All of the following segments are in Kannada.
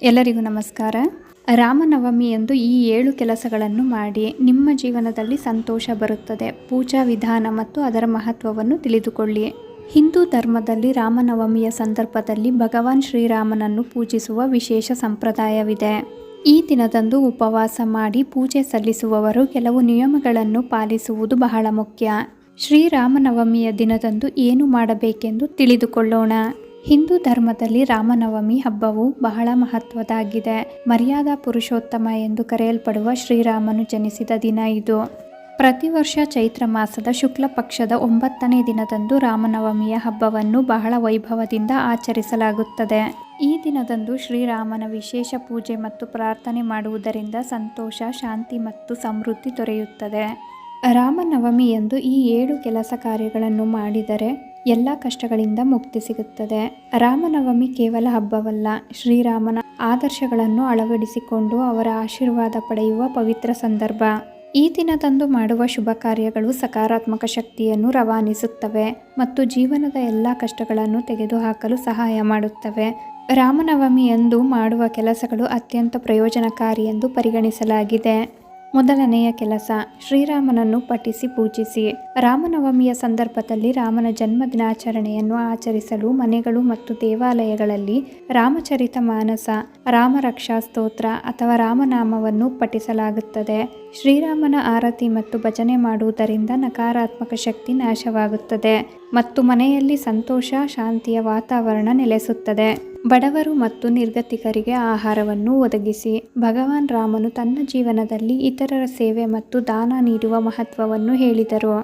ಎಲ್ಲರಿಗೂ ನಮಸ್ಕಾರ. ರಾಮನವಮಿಯಂದು ಈ 7 ಕೆಲಸಗಳನ್ನು ಮಾಡಿ ನಿಮ್ಮ ಜೀವನದಲ್ಲಿ ಸಂತೋಷ ಬರುತ್ತದೆ. ಪೂಜಾ ವಿಧಾನ ಮತ್ತು ಅದರ ಮಹತ್ವವನ್ನು ತಿಳಿದುಕೊಳ್ಳಿ. ಹಿಂದೂ ಧರ್ಮದಲ್ಲಿ ರಾಮನವಮಿಯ ಸಂದರ್ಭದಲ್ಲಿ ಭಗವಾನ್ ಶ್ರೀರಾಮನನ್ನು ಪೂಜಿಸುವ ವಿಶೇಷ ಸಂಪ್ರದಾಯವಿದೆ. ಈ ದಿನದಂದು ಉಪವಾಸ ಮಾಡಿ ಪೂಜೆ ಸಲ್ಲಿಸುವವರು ಕೆಲವು ನಿಯಮಗಳನ್ನು ಪಾಲಿಸುವುದು ಬಹಳ ಮುಖ್ಯ. ಶ್ರೀರಾಮನವಮಿಯ ದಿನದಂದು ಏನು ಮಾಡಬೇಕೆಂದು ತಿಳಿದುಕೊಳ್ಳೋಣ. ಹಿಂದೂ ಧರ್ಮದಲ್ಲಿ ರಾಮನವಮಿ ಹಬ್ಬವು ಬಹಳ ಮಹತ್ವದಾಗಿದೆ. ಮರ್ಯಾದಾ ಪುರುಷೋತ್ತಮ ಎಂದು ಕರೆಯಲ್ಪಡುವ ಶ್ರೀರಾಮನು ಜನಿಸಿದ ದಿನ ಇದು. ಪ್ರತಿ ವರ್ಷ ಚೈತ್ರ ಮಾಸದ ಶುಕ್ಲ ಪಕ್ಷದ 9ನೇ ದಿನದಂದು ರಾಮನವಮಿಯ ಹಬ್ಬವನ್ನು ಬಹಳ ವೈಭವದಿಂದ ಆಚರಿಸಲಾಗುತ್ತದೆ. ಈ ದಿನದಂದು ಶ್ರೀರಾಮನ ವಿಶೇಷ ಪೂಜೆ ಮತ್ತು ಪ್ರಾರ್ಥನೆ ಮಾಡುವುದರಿಂದ ಸಂತೋಷ, ಶಾಂತಿ ಮತ್ತು ಸಮೃದ್ಧಿ ದೊರೆಯುತ್ತದೆ. ರಾಮನವಮಿಯಂದು ಈ 7 ಕೆಲಸ ಕಾರ್ಯಗಳನ್ನು ಮಾಡಿದರೆ ಎಲ್ಲ ಕಷ್ಟಗಳಿಂದ ಮುಕ್ತಿ ಸಿಗುತ್ತದೆ. ರಾಮನವಮಿ ಕೇವಲ ಹಬ್ಬವಲ್ಲ, ಶ್ರೀರಾಮನ ಆದರ್ಶಗಳನ್ನು ಅಳವಡಿಸಿಕೊಂಡು ಅವರ ಆಶೀರ್ವಾದ ಪಡೆಯುವ ಪವಿತ್ರ ಸಂದರ್ಭ. ಈ ದಿನದಂದು ಮಾಡುವ ಶುಭ ಕಾರ್ಯಗಳು ಸಕಾರಾತ್ಮಕ ಶಕ್ತಿಯನ್ನು ರವಾನಿಸುತ್ತವೆ ಮತ್ತು ಜೀವನದ ಎಲ್ಲ ಕಷ್ಟಗಳನ್ನು ತೆಗೆದುಹಾಕಲು ಸಹಾಯ ಮಾಡುತ್ತವೆ. ರಾಮನವಮಿಯಂದು ಮಾಡುವ ಕೆಲಸಗಳು ಅತ್ಯಂತ ಪ್ರಯೋಜನಕಾರಿ ಎಂದು ಪರಿಗಣಿಸಲಾಗಿದೆ. ಮೊದಲನೆಯ ಕೆಲಸ, ಶ್ರೀರಾಮನನ್ನು ಪಠಿಸಿ ಪೂಜಿಸಿ. ರಾಮನವಮಿಯ ಸಂದರ್ಭದಲ್ಲಿ ರಾಮನ ಜನ್ಮ ದಿನಾಚರಣೆಯನ್ನು ಆಚರಿಸಲು ಮನೆಗಳು ಮತ್ತು ದೇವಾಲಯಗಳಲ್ಲಿ ರಾಮಚರಿತ ಮಾನಸ, ರಾಮರಕ್ಷಾ ಸ್ತೋತ್ರ ಅಥವಾ ರಾಮನಾಮವನ್ನು ಪಠಿಸಲಾಗುತ್ತದೆ. ಶ್ರೀರಾಮನ ಆರತಿ ಮತ್ತು ಭಜನೆ ಮಾಡುವುದರಿಂದ ನಕಾರಾತ್ಮಕ ಶಕ್ತಿ ನಾಶವಾಗುತ್ತದೆ ಮತ್ತು ಮನೆಯಲ್ಲಿ ಸಂತೋಷ, ಶಾಂತಿಯ ವಾತಾವರಣ ನೆಲೆಸುತ್ತದೆ. ಬಡವರು ಮತ್ತು ನಿರ್ಗತಿಕರಿಗೆ ಆಹಾರವನ್ನು ಒದಗಿಸಿ. ಭಗವಾನ್ ರಾಮನು ತನ್ನ ಜೀವನದಲ್ಲಿ ಇತರರ ಸೇವೆ ಮತ್ತು ದಾನ ನೀಡುವ ಮಹತ್ವವನ್ನು ಹೇಳಿದರು.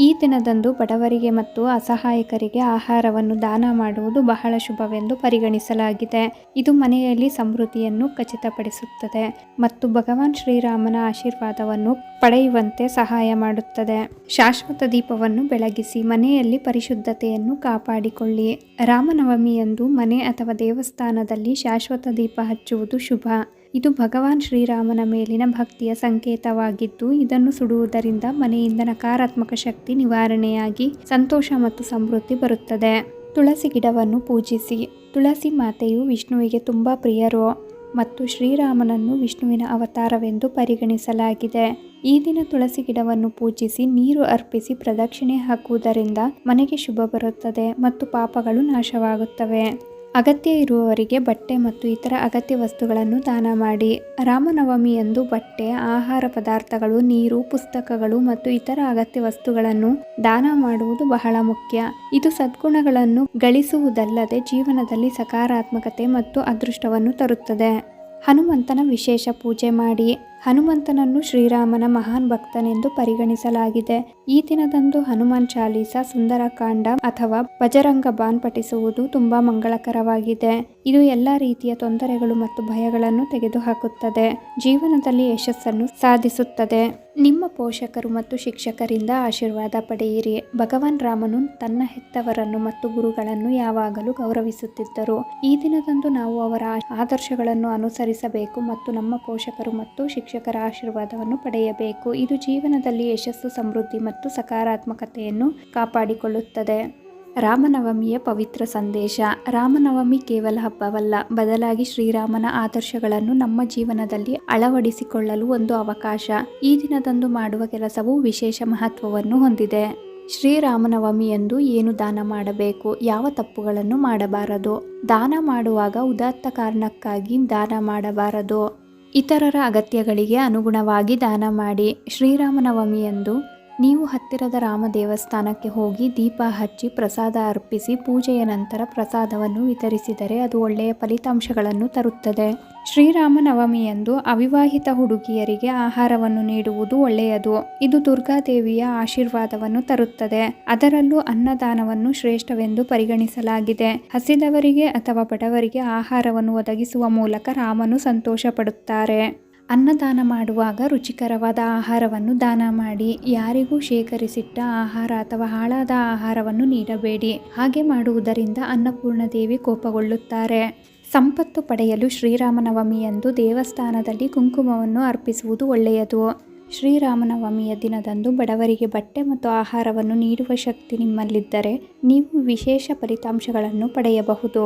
ಈ ದಿನದಂದು ಬಡವರಿಗೆ ಮತ್ತು ಅಸಹಾಯಕರಿಗೆ ಆಹಾರವನ್ನು ದಾನ ಮಾಡುವುದು ಬಹಳ ಶುಭವೆಂದು ಪರಿಗಣಿಸಲಾಗಿದೆ. ಇದು ಮನೆಯಲ್ಲಿ ಸಮೃದ್ಧಿಯನ್ನು ಖಚಿತಪಡಿಸುತ್ತದೆ ಮತ್ತು ಭಗವಾನ್ ಶ್ರೀರಾಮನ ಆಶೀರ್ವಾದವನ್ನು ಪಡೆಯುವಂತೆ ಸಹಾಯ ಮಾಡುತ್ತದೆ. ಶಾಶ್ವತ ದೀಪವನ್ನು ಬೆಳಗಿಸಿ. ಮನೆಯಲ್ಲಿ ಪರಿಶುದ್ಧತೆಯನ್ನು ಕಾಪಾಡಿಕೊಳ್ಳಿ. ರಾಮನವಮಿಯಂದು ಮನೆ ಅಥವಾ ದೇವಸ್ಥಾನದಲ್ಲಿ ಶಾಶ್ವತ ದೀಪ ಹಚ್ಚುವುದು ಶುಭ. ಇದು ಭಗವಾನ್ ಶ್ರೀರಾಮನ ಮೇಲಿನ ಭಕ್ತಿಯ ಸಂಕೇತವಾಗಿದ್ದು, ಇದನ್ನು ಸುಡುವುದರಿಂದ ಮನೆಯಿಂದ ನಕಾರಾತ್ಮಕ ಶಕ್ತಿ ನಿವಾರಣೆಯಾಗಿ ಸಂತೋಷ ಮತ್ತು ಸಮೃದ್ಧಿ ಬರುತ್ತದೆ. ತುಳಸಿ ಗಿಡವನ್ನು ಪೂಜಿಸಿ. ತುಳಸಿ ಮಾತೆಯು ವಿಷ್ಣುವಿಗೆ ತುಂಬ ಪ್ರಿಯರು ಮತ್ತು ಶ್ರೀರಾಮನನ್ನು ವಿಷ್ಣುವಿನ ಅವತಾರವೆಂದು ಪರಿಗಣಿಸಲಾಗಿದೆ. ಈ ದಿನ ತುಳಸಿ ಗಿಡವನ್ನು ಪೂಜಿಸಿ ನೀರು ಅರ್ಪಿಸಿ ಪ್ರದಕ್ಷಿಣೆ ಹಾಕುವುದರಿಂದ ಮನೆಗೆ ಶುಭ ಬರುತ್ತದೆ ಮತ್ತು ಪಾಪಗಳು ನಾಶವಾಗುತ್ತವೆ. ಅಗತ್ಯ ಇರುವವರಿಗೆ ಬಟ್ಟೆ ಮತ್ತು ಇತರ ಅಗತ್ಯ ವಸ್ತುಗಳನ್ನು ದಾನ ಮಾಡಿ. ರಾಮನವಮಿಯಂದು ಬಟ್ಟೆ, ಆಹಾರ ಪದಾರ್ಥಗಳು, ನೀರು, ಪುಸ್ತಕಗಳು ಮತ್ತು ಇತರ ಅಗತ್ಯ ವಸ್ತುಗಳನ್ನು ದಾನ ಮಾಡುವುದು ಬಹಳ ಮುಖ್ಯ. ಇದು ಸದ್ಗುಣಗಳನ್ನು ಗಳಿಸುವುದಲ್ಲದೆ ಜೀವನದಲ್ಲಿ ಸಕಾರಾತ್ಮಕತೆ ಮತ್ತು ಅದೃಷ್ಟವನ್ನು ತರುತ್ತದೆ. ಹನುಮಂತನ ವಿಶೇಷ ಪೂಜೆ ಮಾಡಿ. ಹನುಮಂತನನ್ನು ಶ್ರೀರಾಮನ ಮಹಾನ್ ಭಕ್ತನೆಂದು ಪರಿಗಣಿಸಲಾಗಿದೆ. ಈ ದಿನದಂದು ಹನುಮಾನ್ ಚಾಲೀಸ, ಸುಂದರಕಾಂಡ ಅಥವಾ ಬಜರಂಗ ಬಾನ್ ಪಠಿಸುವುದು ತುಂಬಾ ಮಂಗಳಕರವಾಗಿದೆ. ಇದು ಎಲ್ಲ ರೀತಿಯ ತೊಂದರೆಗಳು ಮತ್ತು ಭಯಗಳನ್ನು ತೆಗೆದುಹಾಕುತ್ತದೆ. ಜೀವನದಲ್ಲಿ ಯಶಸ್ಸನ್ನು ಸಾಧಿಸುತ್ತದೆ. ನಿಮ್ಮ ಪೋಷಕರು ಮತ್ತು ಶಿಕ್ಷಕರಿಂದ ಆಶೀರ್ವಾದ ಪಡೆಯಿರಿ. ಭಗವಾನ್ ರಾಮನು ತನ್ನ ಹೆತ್ತವರನ್ನು ಮತ್ತು ಗುರುಗಳನ್ನು ಯಾವಾಗಲೂ ಗೌರವಿಸುತ್ತಿದ್ದರು. ಈ ದಿನದಂದು ನಾವು ಅವರ ಆದರ್ಶಗಳನ್ನು ಅನುಸರಿಸಬೇಕು ಮತ್ತು ನಮ್ಮ ಪೋಷಕರು ಮತ್ತು ಶಿಕ್ಷಕರ ಆಶೀರ್ವಾದವನ್ನು ಪಡೆಯಬೇಕು. ಇದು ಜೀವನದಲ್ಲಿ ಯಶಸ್ಸು, ಸಮೃದ್ಧಿ ಮತ್ತು ಸಕಾರಾತ್ಮಕತೆಯನ್ನು ಕಾಪಾಡಿಕೊಳ್ಳುತ್ತದೆ. ರಾಮನವಮಿಯ ಪವಿತ್ರ ಸಂದೇಶ. ರಾಮನವಮಿ ಕೇವಲ ಹಬ್ಬವಲ್ಲ, ಬದಲಾಗಿ ಶ್ರೀರಾಮನ ಆದರ್ಶಗಳನ್ನು ನಮ್ಮ ಜೀವನದಲ್ಲಿ ಅಳವಡಿಸಿಕೊಳ್ಳಲು ಒಂದು ಅವಕಾಶ. ಈ ದಿನದಂದು ಮಾಡುವ ಕೆಲಸವು ವಿಶೇಷ ಮಹತ್ವವನ್ನು ಹೊಂದಿದೆ. ಶ್ರೀರಾಮನವಮಿಯಂದು ಏನು ದಾನ ಮಾಡಬೇಕು, ಯಾವ ತಪ್ಪುಗಳನ್ನು ಮಾಡಬಾರದು. ದಾನ ಮಾಡುವಾಗ ಉದಾತ್ತ ಕಾರಣಕ್ಕಾಗಿ ದಾನ ಮಾಡಬಾರದು. ಇತರರ ಅಗತ್ಯಗಳಿಗೆ ಅನುಗುಣವಾಗಿ ದಾನ ಮಾಡಿ. ಶ್ರೀರಾಮನವಮಿಯಂದು ನೀವು ಹತ್ತಿರದ ರಾಮ ದೇವಸ್ಥಾನಕ್ಕೆ ಹೋಗಿ ದೀಪ ಹಚ್ಚಿ ಪ್ರಸಾದ ಅರ್ಪಿಸಿ ಪೂಜೆಯ ನಂತರ ಪ್ರಸಾದವನ್ನು ವಿತರಿಸಿದರೆ ಅದು ಒಳ್ಳೆಯ ಫಲಿತಾಂಶಗಳನ್ನು ತರುತ್ತದೆ. ಶ್ರೀರಾಮನವಮಿಯಂದು ಅವಿವಾಹಿತ ಹುಡುಗಿಯರಿಗೆ ಆಹಾರವನ್ನು ನೀಡುವುದು ಒಳ್ಳೆಯದು. ಇದು ದುರ್ಗಾದೇವಿಯ ಆಶೀರ್ವಾದವನ್ನು ತರುತ್ತದೆ. ಅದರಲ್ಲೂ ಅನ್ನದಾನವನ್ನು ಶ್ರೇಷ್ಠವೆಂದು ಪರಿಗಣಿಸಲಾಗಿದೆ. ಹಸಿದವರಿಗೆ ಅಥವಾ ಬಡವರಿಗೆ ಆಹಾರವನ್ನು ಒದಗಿಸುವ ಮೂಲಕ ರಾಮನು ಸಂತೋಷ ಪಡುತ್ತಾರೆ. ಅನ್ನದಾನ ಮಾಡುವಾಗ ರುಚಿಕರವಾದ ಆಹಾರವನ್ನು ದಾನ ಮಾಡಿ. ಯಾರಿಗೂ ಶೇಖರಿಸಿಟ್ಟ ಆಹಾರ ಅಥವಾ ಹಾಳಾದ ಆಹಾರವನ್ನು ನೀಡಬೇಡಿ. ಹಾಗೆ ಮಾಡುವುದರಿಂದ ಅನ್ನಪೂರ್ಣ ದೇವಿ ಕೋಪಗೊಳ್ಳುತ್ತಾರೆ. ಸಂಪತ್ತು ಪಡೆಯಲು ಶ್ರೀರಾಮನವಮಿಯಂದು ದೇವಸ್ಥಾನದಲ್ಲಿ ಕುಂಕುಮವನ್ನು ಅರ್ಪಿಸುವುದು ಒಳ್ಳೆಯದು. ಶ್ರೀರಾಮನವಮಿಯ ದಿನದಂದು ಬಡವರಿಗೆ ಬಟ್ಟೆ ಮತ್ತು ಆಹಾರವನ್ನು ನೀಡುವ ಶಕ್ತಿ ನಿಮ್ಮಲ್ಲಿದ್ದರೆ ನೀವು ವಿಶೇಷ ಫಲಿತಾಂಶಗಳನ್ನು ಪಡೆಯಬಹುದು.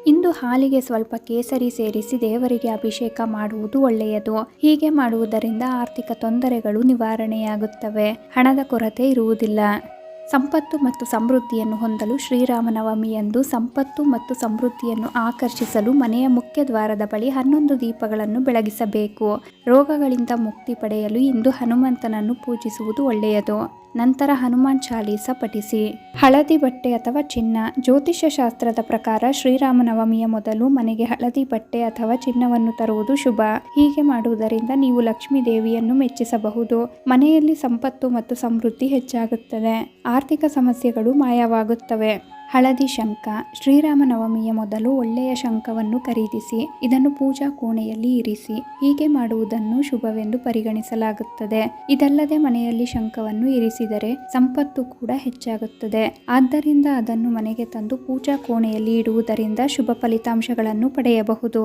ಇಂದು ಹಾಲಿಗೆ ಸ್ವಲ್ಪ ಕೇಸರಿ ಸೇರಿಸಿ ದೇವರಿಗೆ ಅಭಿಷೇಕ ಮಾಡುವುದು ಒಳ್ಳೆಯದು. ಹೀಗೆ ಮಾಡುವುದರಿಂದ ಆರ್ಥಿಕ ತೊಂದರೆಗಳು ನಿವಾರಣೆಯಾಗುತ್ತವೆ, ಹಣದ ಕೊರತೆ ಇರುವುದಿಲ್ಲ. ಸಂಪತ್ತು ಮತ್ತು ಸಮೃದ್ಧಿಯನ್ನು ಹೊಂದಲು ಶ್ರೀರಾಮನವಮಿಯಂದು ಸಂಪತ್ತು ಮತ್ತು ಸಮೃದ್ಧಿಯನ್ನು ಆಕರ್ಷಿಸಲು ಮನೆಯ ಮುಖ್ಯ ದ್ವಾರದ ಬಳಿ 11 ದೀಪಗಳನ್ನು ಬೆಳಗಿಸಬೇಕು. ರೋಗಗಳಿಂದ ಮುಕ್ತಿ ಪಡೆಯಲು ಇಂದು ಹನುಮಂತನನ್ನು ಪೂಜಿಸುವುದು ಒಳ್ಳೆಯದು. ನಂತರ ಹನುಮಾನ್ ಚಾಲೀಸ ಪಠಿಸಿ. ಹಳದಿ ಬಟ್ಟೆ ಅಥವಾ ಚಿನ್ನ. ಜ್ಯೋತಿಷ್ಯ ಶಾಸ್ತ್ರದ ಪ್ರಕಾರ ಶ್ರೀರಾಮನವಮಿಯ ಮೊದಲು ಮನೆಗೆ ಹಳದಿ ಬಟ್ಟೆ ಅಥವಾ ಚಿನ್ನವನ್ನು ತರುವುದು ಶುಭ. ಹೀಗೆ ಮಾಡುವುದರಿಂದ ನೀವು ಲಕ್ಷ್ಮೀ ದೇವಿಯನ್ನು ಮೆಚ್ಚಿಸಬಹುದು. ಮನೆಯಲ್ಲಿ ಸಂಪತ್ತು ಮತ್ತು ಸಮೃದ್ಧಿ ಹೆಚ್ಚಾಗುತ್ತದೆ, ಆರ್ಥಿಕ ಸಮಸ್ಯೆಗಳು ಮಾಯವಾಗುತ್ತವೆ. ಹಳದಿ ಶಂಖ. ಶ್ರೀರಾಮನವಮಿಯ ಮೊದಲು ಒಳ್ಳೆಯ ಶಂಖವನ್ನು ಖರೀದಿಸಿ ಇದನ್ನು ಪೂಜಾ ಕೋಣೆಯಲ್ಲಿ ಇರಿಸಿ. ಹೀಗೆ ಮಾಡುವುದನ್ನು ಶುಭವೆಂದು ಪರಿಗಣಿಸಲಾಗುತ್ತದೆ. ಇದಲ್ಲದೆ ಮನೆಯಲ್ಲಿ ಶಂಖವನ್ನು ಇರಿಸಿದರೆ ಸಂಪತ್ತು ಕೂಡ ಹೆಚ್ಚಾಗುತ್ತದೆ. ಆದ್ದರಿಂದ ಅದನ್ನು ಮನೆಗೆ ತಂದು ಪೂಜಾ ಕೋಣೆಯಲ್ಲಿ ಇಡುವುದರಿಂದ ಶುಭ ಫಲಿತಾಂಶಗಳನ್ನು ಪಡೆಯಬಹುದು.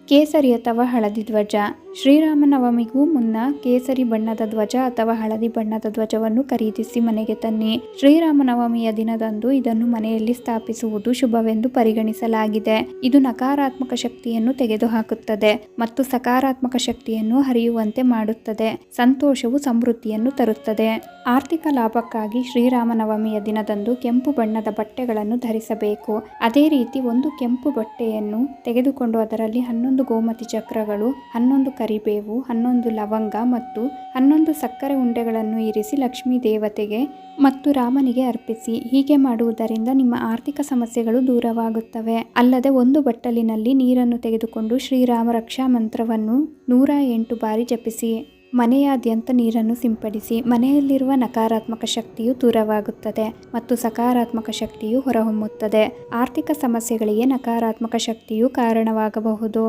ಕೇಸರಿ ಅಥವಾ ಹಳದಿ ಧ್ವಜ. ಶ್ರೀರಾಮನವಮಿಗೂ ಮುನ್ನ ಕೇಸರಿ ಬಣ್ಣದ ಧ್ವಜ ಅಥವಾ ಹಳದಿ ಬಣ್ಣದ ಧ್ವಜವನ್ನು ಖರೀದಿಸಿ ಮನೆಗೆ ತನ್ನಿ. ಶ್ರೀರಾಮನವಮಿಯ ದಿನದಂದು ಇದನ್ನು ಮನೆಯಲ್ಲಿ ಸ್ಥಾಪಿಸುವುದು ಶುಭವೆಂದು ಪರಿಗಣಿಸಲಾಗಿದೆ. ಇದು ನಕಾರಾತ್ಮಕ ಶಕ್ತಿಯನ್ನು ತೆಗೆದುಹಾಕುತ್ತದೆ ಮತ್ತು ಸಕಾರಾತ್ಮಕ ಶಕ್ತಿಯನ್ನು ಹರಿಯುವಂತೆ ಮಾಡುತ್ತದೆ. ಸಂತೋಷವು ಸಮೃದ್ಧಿಯನ್ನು ತರುತ್ತದೆ. ಆರ್ಥಿಕ ಲಾಭಕ್ಕಾಗಿ ಶ್ರೀರಾಮನವಮಿಯ ದಿನದಂದು ಕೆಂಪು ಬಣ್ಣದ ಬಟ್ಟೆಗಳನ್ನು ಧರಿಸಬೇಕು. ಅದೇ ರೀತಿ ಒಂದು ಕೆಂಪು ಬಟ್ಟೆಯನ್ನು ತೆಗೆದುಕೊಂಡು ಅದರಲ್ಲಿ 11 ಗೋಮತಿ ಚಕ್ರಗಳು, 11 ಕರಿಬೇವು, 11 ಲವಂಗ ಮತ್ತು 11 ಸಕ್ಕರೆ ಉಂಡೆಗಳನ್ನು ಇರಿಸಿ ಲಕ್ಷ್ಮೀ ದೇವತೆಗೆ ಮತ್ತು ರಾಮನಿಗೆ ಅರ್ಪಿಸಿ. ಹೀಗೆ ಮಾಡುವುದರಿಂದ ನಿಮ್ಮ ಆರ್ಥಿಕ ಸಮಸ್ಯೆಗಳು ದೂರವಾಗುತ್ತವೆ. ಅಲ್ಲದೆ ಒಂದು ಬಟ್ಟಲಿನಲ್ಲಿ ನೀರನ್ನು ತೆಗೆದುಕೊಂಡು ಶ್ರೀರಾಮ ರಕ್ಷಾ ಮಂತ್ರವನ್ನು 108 ಬಾರಿ ಜಪಿಸಿ. ಮನೆಯಾದ್ಯಂತ ನೀರನ್ನು ಸಿಂಪಡಿಸಿ. ಮನೆಯಲ್ಲಿರುವ ನಕಾರಾತ್ಮಕ ಶಕ್ತಿಯು ದೂರವಾಗುತ್ತದೆ ಮತ್ತು ಸಕಾರಾತ್ಮಕ ಶಕ್ತಿಯು ಹೊರಹೊಮ್ಮುತ್ತದೆ. ಆರ್ಥಿಕ ಸಮಸ್ಯೆಗಳಿಗೆ ನಕಾರಾತ್ಮಕ ಶಕ್ತಿಯು ಕಾರಣವಾಗಬಹುದು.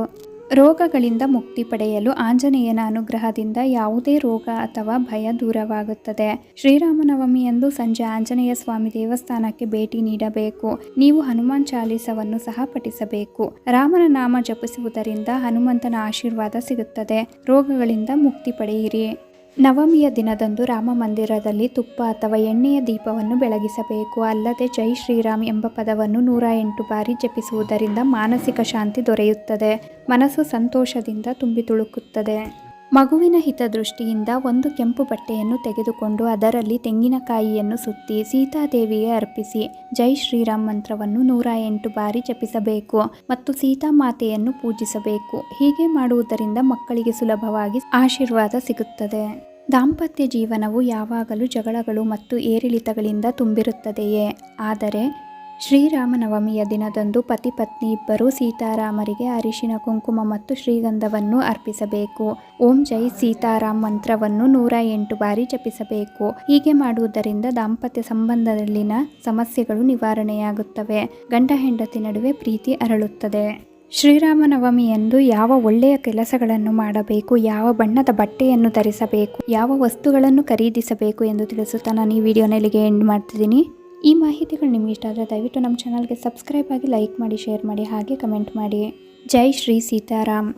ರೋಗಗಳಿಂದ ಮುಕ್ತಿ ಪಡೆಯಲು ಆಂಜನೇಯನ ಅನುಗ್ರಹದಿಂದ ಯಾವುದೇ ರೋಗ ಅಥವಾ ಭಯ ದೂರವಾಗುತ್ತದೆ. ಶ್ರೀರಾಮನವಮಿಯಂದು ಸಂಜೆ ಆಂಜನೇಯ ಸ್ವಾಮಿ ದೇವಸ್ಥಾನಕ್ಕೆ ಭೇಟಿ ನೀಡಬೇಕು. ನೀವು ಹನುಮಾನ್ ಚಾಲೀಸವನ್ನು ಸಹ ಪಠಿಸಬೇಕು. ರಾಮನ ನಾಮ ಜಪಿಸುವುದರಿಂದ ಹನುಮಂತನ ಆಶೀರ್ವಾದ ಸಿಗುತ್ತದೆ. ರೋಗಗಳಿಂದ ಮುಕ್ತಿ ಪಡೆಯಿರಿ. ನವಮಿಯ ದಿನದಂದು ರಾಮ ಮಂದಿರದಲ್ಲಿ ತುಪ್ಪ ಅಥವಾ ಎಣ್ಣೆಯ ದೀಪವನ್ನು ಬೆಳಗಿಸಬೇಕು. ಅಲ್ಲದೆ ಜೈ ಶ್ರೀರಾಮ್ ಎಂಬ ಪದವನ್ನು 108 ಬಾರಿ ಜಪಿಸುವುದರಿಂದ ಮಾನಸಿಕ ಶಾಂತಿ ದೊರೆಯುತ್ತದೆ. ಮನಸ್ಸು ಸಂತೋಷದಿಂದ ತುಂಬಿ ತುಳುಕುತ್ತದೆ. ಮಗುವಿನ ಹಿತದೃಷ್ಟಿಯಿಂದ ಒಂದು ಕೆಂಪು ಬಟ್ಟೆಯನ್ನು ತೆಗೆದುಕೊಂಡು ಅದರಲ್ಲಿ ತೆಂಗಿನಕಾಯಿಯನ್ನು ಸುತ್ತಿ ಸೀತಾದೇವಿಗೆ ಅರ್ಪಿಸಿ. ಜೈ ಶ್ರೀರಾಮ್ ಮಂತ್ರವನ್ನು 108 ಬಾರಿ ಜಪಿಸಬೇಕು ಮತ್ತು ಸೀತಾಮಾತೆಯನ್ನು ಪೂಜಿಸಬೇಕು. ಹೀಗೆ ಮಾಡುವುದರಿಂದ ಮಕ್ಕಳಿಗೆ ಸುಲಭವಾಗಿ ಆಶೀರ್ವಾದ ಸಿಗುತ್ತದೆ. ದಾಂಪತ್ಯ ಜೀವನವು ಯಾವಾಗಲೂ ಜಗಳಗಳು ಮತ್ತು ಏರಿಳಿತಗಳಿಂದ ತುಂಬಿರುತ್ತದೆಯೇ? ಆದರೆ ಶ್ರೀರಾಮನವಮಿಯ ದಿನದಂದು ಪತಿ ಪತ್ನಿ ಇಬ್ಬರೂ ಸೀತಾರಾಮರಿಗೆ ಅರಿಶಿನ ಕುಂಕುಮ ಮತ್ತು ಶ್ರೀಗಂಧವನ್ನು ಅರ್ಪಿಸಬೇಕು. ಓಂ ಜೈ ಸೀತಾರಾಮ್ ಮಂತ್ರವನ್ನು 108 ಬಾರಿ ಜಪಿಸಬೇಕು. ಹೀಗೆ ಮಾಡುವುದರಿಂದ ದಾಂಪತ್ಯ ಸಂಬಂಧದಲ್ಲಿನ ಸಮಸ್ಯೆಗಳು ನಿವಾರಣೆಯಾಗುತ್ತವೆ. ಗಂಡ ಹೆಂಡತಿ ನಡುವೆ ಪ್ರೀತಿ ಅರಳುತ್ತದೆ. ಶ್ರೀರಾಮನವಮಿಯಂದು ಯಾವ ಒಳ್ಳೆಯ ಕೆಲಸಗಳನ್ನು ಮಾಡಬೇಕು, ಯಾವ ಬಣ್ಣದ ಬಟ್ಟೆಯನ್ನು ಧರಿಸಬೇಕು, ಯಾವ ವಸ್ತುಗಳನ್ನು ಖರೀದಿಸಬೇಕು ಎಂದು ತಿಳಿಸುತ್ತಾ ನಾನು ಈ ವಿಡಿಯೋನ ಇಲ್ಲಿಗೆ ಎಂಡ್ ಮಾಡ್ತಿದ್ದೀನಿ. ಈ ಮಾಹಿತಿಗಳು ನಿಮಗೆ ಇಷ್ಟ ಆದರೆ ದಯವಿಟ್ಟು ನಮ್ಮ ಚಾನಲ್ಗೆ ಸಬ್ಸ್ಕ್ರೈಬ್ ಆಗಿ, ಲೈಕ್ ಮಾಡಿ, ಶೇರ್ ಮಾಡಿ, ಹಾಗೆ ಕಮೆಂಟ್ ಮಾಡಿ. ಜೈ ಶ್ರೀ ಸೀತಾರಾಮ್.